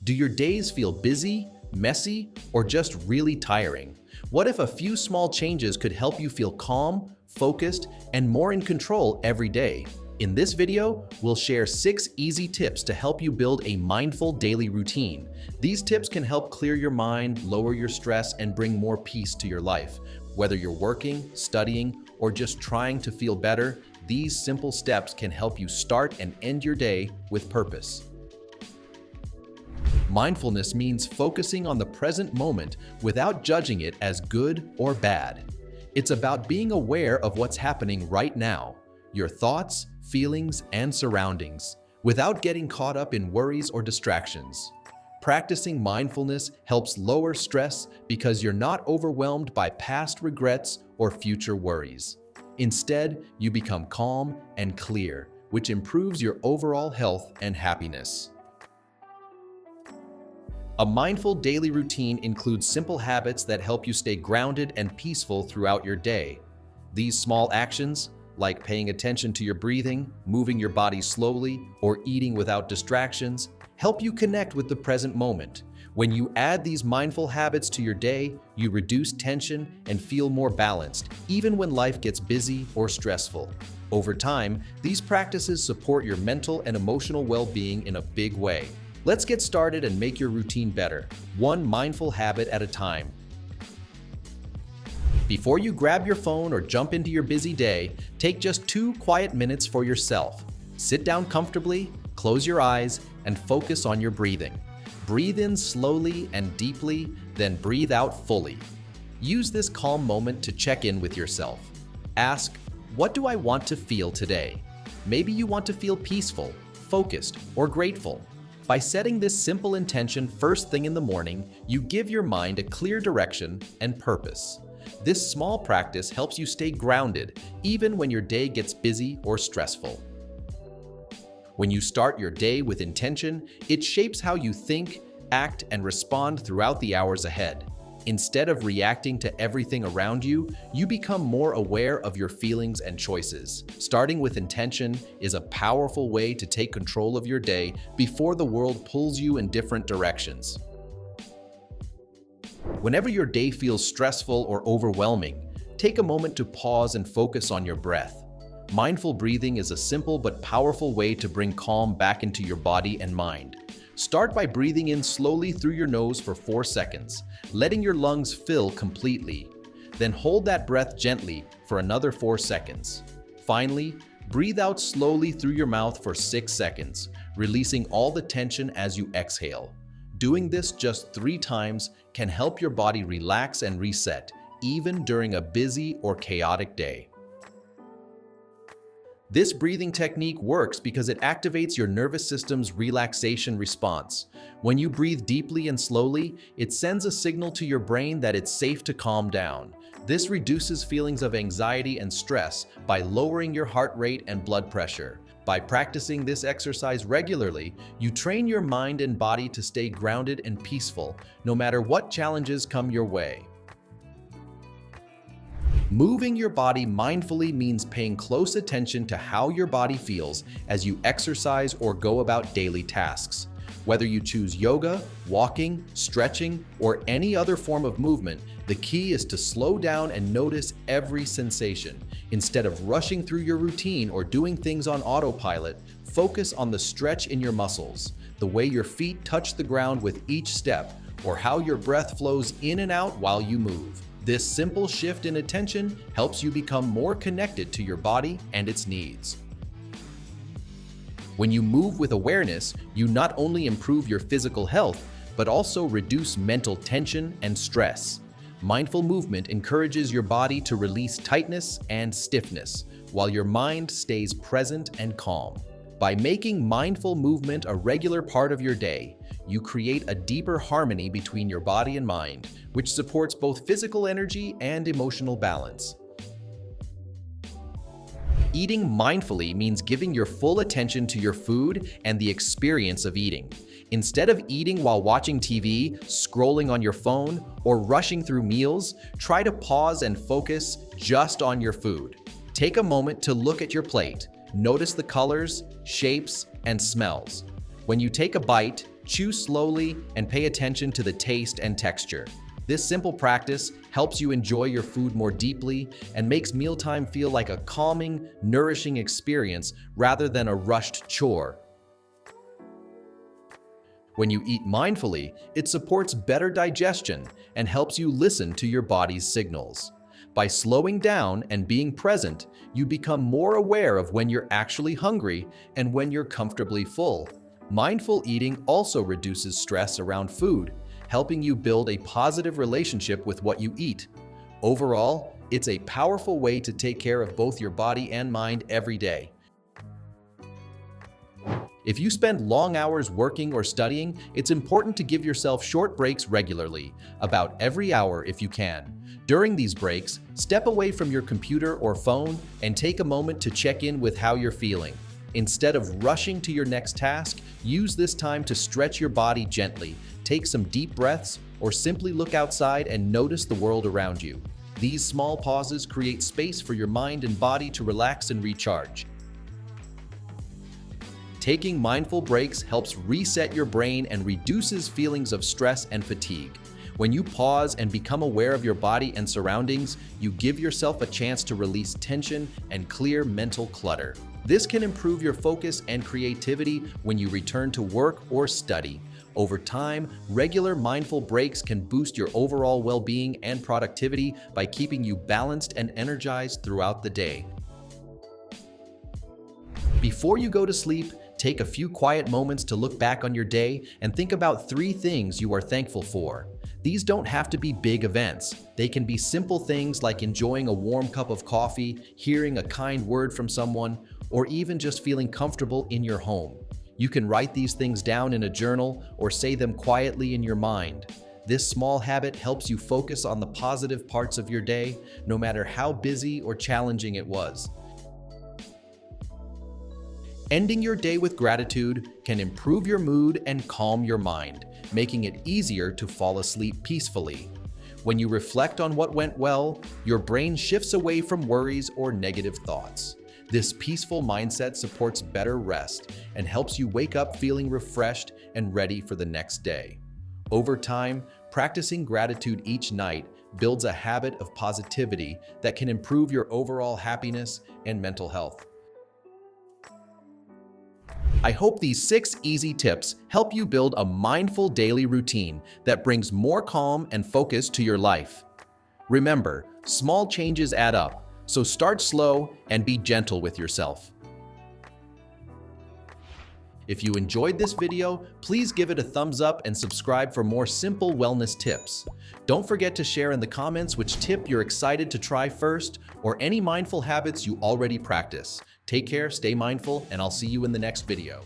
Do your days feel busy, messy, or just really tiring? What if a few small changes could help you feel calm, focused, and more in control every day? In this video, we'll share 6 easy tips to help you build a mindful daily routine. These tips can help clear your mind, lower your stress, and bring more peace to your life. Whether you're working, studying, or just trying to feel better, these simple steps can help you start and end your day with purpose. Mindfulness means focusing on the present moment without judging it as good or bad. It's about being aware of what's happening right now, your thoughts, feelings, and surroundings, without getting caught up in worries or distractions. Practicing mindfulness helps lower stress because you're not overwhelmed by past regrets or future worries. Instead, you become calm and clear, which improves your overall health and happiness. A mindful daily routine includes simple habits that help you stay grounded and peaceful throughout your day. These small actions, like paying attention to your breathing, moving your body slowly, or eating without distractions, help you connect with the present moment. When you add these mindful habits to your day, you reduce tension and feel more balanced, even when life gets busy or stressful. Over time, these practices support your mental and emotional well-being in a big way. Let's get started and make your routine better, one mindful habit at a time. Before you grab your phone or jump into your busy day, take just 2 quiet minutes for yourself. Sit down comfortably, close your eyes, and focus on your breathing. Breathe in slowly and deeply, then breathe out fully. Use this calm moment to check in with yourself. Ask, what do I want to feel today? Maybe you want to feel peaceful, focused, or grateful. By setting this simple intention first thing in the morning, you give your mind a clear direction and purpose. This small practice helps you stay grounded, even when your day gets busy or stressful. When you start your day with intention, it shapes how you think, act, and respond throughout the hours ahead. Instead of reacting to everything around you, you become more aware of your feelings and choices. Starting with intention is a powerful way to take control of your day before the world pulls you in different directions. Whenever your day feels stressful or overwhelming, take a moment to pause and focus on your breath. Mindful breathing is a simple but powerful way to bring calm back into your body and mind. Start by breathing in slowly through your nose for 4 seconds, letting your lungs fill completely. Then hold that breath gently for another 4 seconds. Finally, breathe out slowly through your mouth for 6 seconds, releasing all the tension as you exhale. Doing this just 3 times can help your body relax and reset, even during a busy or chaotic day. This breathing technique works because it activates your nervous system's relaxation response. When you breathe deeply and slowly, it sends a signal to your brain that it's safe to calm down. This reduces feelings of anxiety and stress by lowering your heart rate and blood pressure. By practicing this exercise regularly, you train your mind and body to stay grounded and peaceful, no matter what challenges come your way. Moving your body mindfully means paying close attention to how your body feels as you exercise or go about daily tasks. Whether you choose yoga, walking, stretching, or any other form of movement, the key is to slow down and notice every sensation. Instead of rushing through your routine or doing things on autopilot, focus on the stretch in your muscles, the way your feet touch the ground with each step, or how your breath flows in and out while you move. This simple shift in attention helps you become more connected to your body and its needs. When you move with awareness, you not only improve your physical health, but also reduce mental tension and stress. Mindful movement encourages your body to release tightness and stiffness, while your mind stays present and calm. By making mindful movement a regular part of your day, you create a deeper harmony between your body and mind, which supports both physical energy and emotional balance. Eating mindfully means giving your full attention to your food and the experience of eating. Instead of eating while watching TV, scrolling on your phone, or rushing through meals, try to pause and focus just on your food. Take a moment to look at your plate. Notice the colors, shapes, and smells. When you take a bite, Chew slowly and pay attention to the taste and texture. This simple practice helps you enjoy your food more deeply and makes mealtime feel like a calming, nourishing experience rather than a rushed chore. When you eat mindfully, it supports better digestion and helps you listen to your body's signals. By slowing down and being present, you become more aware of when you're actually hungry and when you're comfortably full. Mindful eating also reduces stress around food, helping you build a positive relationship with what you eat. Overall, it's a powerful way to take care of both your body and mind every day. If you spend long hours working or studying, it's important to give yourself short breaks regularly, about every hour if you can. During these breaks, step away from your computer or phone and take a moment to check in with how you're feeling. Instead of rushing to your next task, use this time to stretch your body gently, take some deep breaths, or simply look outside and notice the world around you. These small pauses create space for your mind and body to relax and recharge. Taking mindful breaks helps reset your brain and reduces feelings of stress and fatigue. When you pause and become aware of your body and surroundings, you give yourself a chance to release tension and clear mental clutter. This can improve your focus and creativity when you return to work or study. Over time, regular mindful breaks can boost your overall well-being and productivity by keeping you balanced and energized throughout the day. Before you go to sleep, take a few quiet moments to look back on your day and think about 3 things you are thankful for. These don't have to be big events. They can be simple things like enjoying a warm cup of coffee, hearing a kind word from someone, or even just feeling comfortable in your home. You can write these things down in a journal or say them quietly in your mind. This small habit helps you focus on the positive parts of your day, no matter how busy or challenging it was. Ending your day with gratitude can improve your mood and calm your mind, making it easier to fall asleep peacefully. When you reflect on what went well, your brain shifts away from worries or negative thoughts. This peaceful mindset supports better rest and helps you wake up feeling refreshed and ready for the next day. Over time, practicing gratitude each night builds a habit of positivity that can improve your overall happiness and mental health. I hope these 6 easy tips help you build a mindful daily routine that brings more calm and focus to your life. Remember, small changes add up, so start slow and be gentle with yourself. If you enjoyed this video, please give it a thumbs up and subscribe for more simple wellness tips. Don't forget to share in the comments which tip you're excited to try first or any mindful habits you already practice. Take care, stay mindful, and I'll see you in the next video.